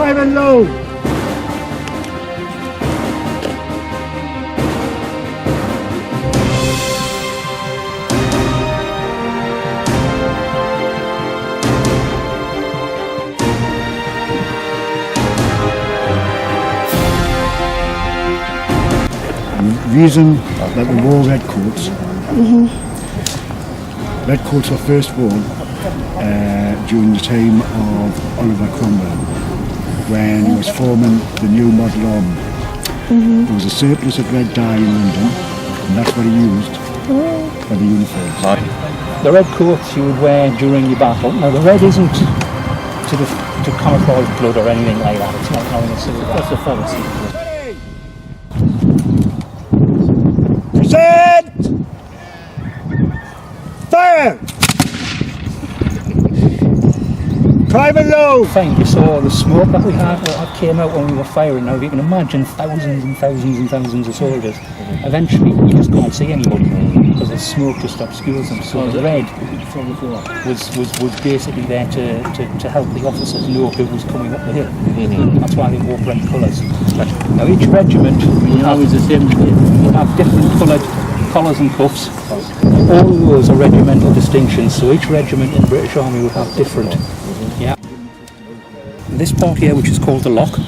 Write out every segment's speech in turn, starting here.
Private low. The reason that we wore redcoats, redcoats were first worn during the time of Oliver Cromwell, when he was forming the new model army. There was a surplus of red dye in London, and that's what he used for the uniforms. The red coats you would wear during your battle. Now the red isn't to camouflage blood or anything like that. It's not knowing it's that's a policy. Present! Fire! Private low! Fine, you saw the smoke that we had that came out when we were firing. Now if you can imagine thousands and thousands and thousands of soldiers, eventually you just can't see anybody because the smoke just obscures them. So the red was basically there to help the officers know who was coming up the hill. That's why they wore bright colours. Now each regiment would have different coloured collars and cuffs. All of those are regimental distinctions, so each regiment in the British Army would have different. Yeah. This part here, which is called the lock,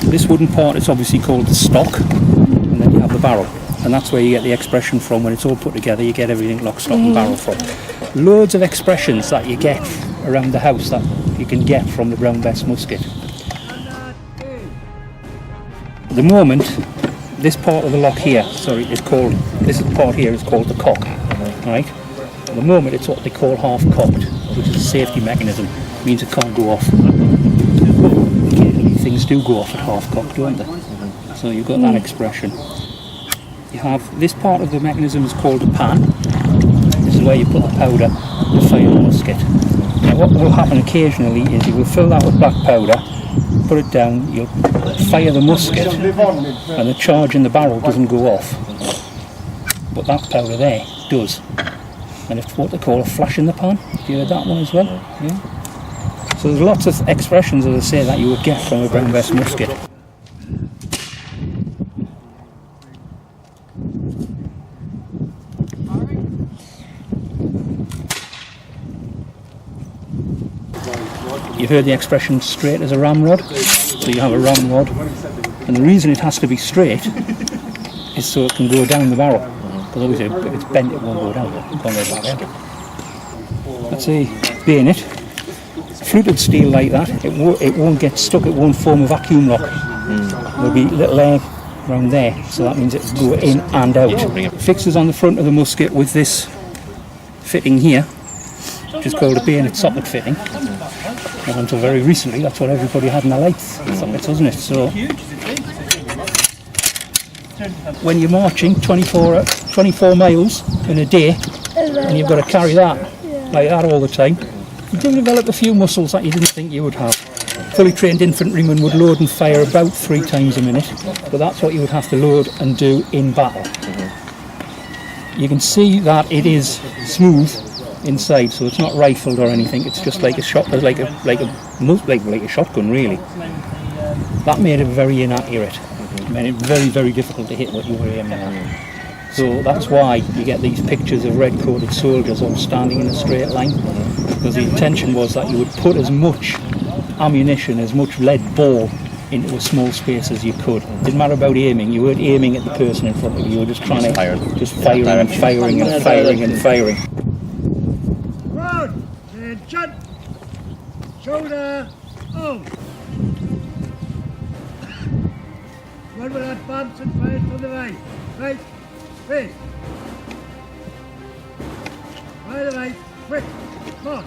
this wooden part is obviously called the stock, and then you have the barrel, and that's where you get the expression from. When it's all put together, you get everything lock, stock and barrel from. Loads of expressions that you get around the house that you can get from the Brown Bess musket. At the moment, this part of the lock here, this part here is called the cock, right? At the moment it's what they call half cocked, which is a safety mechanism. It means it can't go off. Occasionally things do go off at half cocked, don't they? So you've got that expression. You have this part of the mechanism is called a pan. This is where you put the powder to fire the musket. Now what will happen occasionally is you will fill that with black powder, put it down, you'll fire the musket and the charge in the barrel doesn't go off, but that powder there does, and it's what they call a flash in the pan. Do you hear that one as well? Yeah. So there's lots of expressions, as I say, that you would get from a Brown Bess musket. You've heard the expression straight as a ramrod. So you have a ramrod, and the reason it has to be straight is so it can go down the barrel. Because obviously if it's bent it won't go down, it can't go back out. That's a bayonet. Fluted steel like that, it won't get stuck, it won't form a vacuum lock. There'll be a little air around there, so that means it'll go in and out. Fixes on the front of the musket with this fitting here, which is called a bayonet socket fitting. And until very recently, that's what everybody had in their lights sockets, wasn't it? So when you're marching 24 miles in a day, and you've got to carry that like that all the time, you do develop a few muscles that you didn't think you would have. Fully trained infantrymen would load and fire about 3 times a minute, but that's what you would have to load and do in battle. You can see that it is smooth inside, so it's not rifled or anything. It's just like a shot, like a shotgun, really. That made it very inaccurate. It made it very, very difficult to hit what you were aiming at. So that's why you get these pictures of red-coated soldiers all standing in a straight line, because the intention was that you would put as much ammunition, as much lead ball into a small space as you could. It didn't matter about aiming. You weren't aiming at the person in front of you. You were just trying to firing and firing and firing and firing. Run! Attention! Shoulder! On! One will advance and fire to the right. Right. Face. By the right. Quick. March.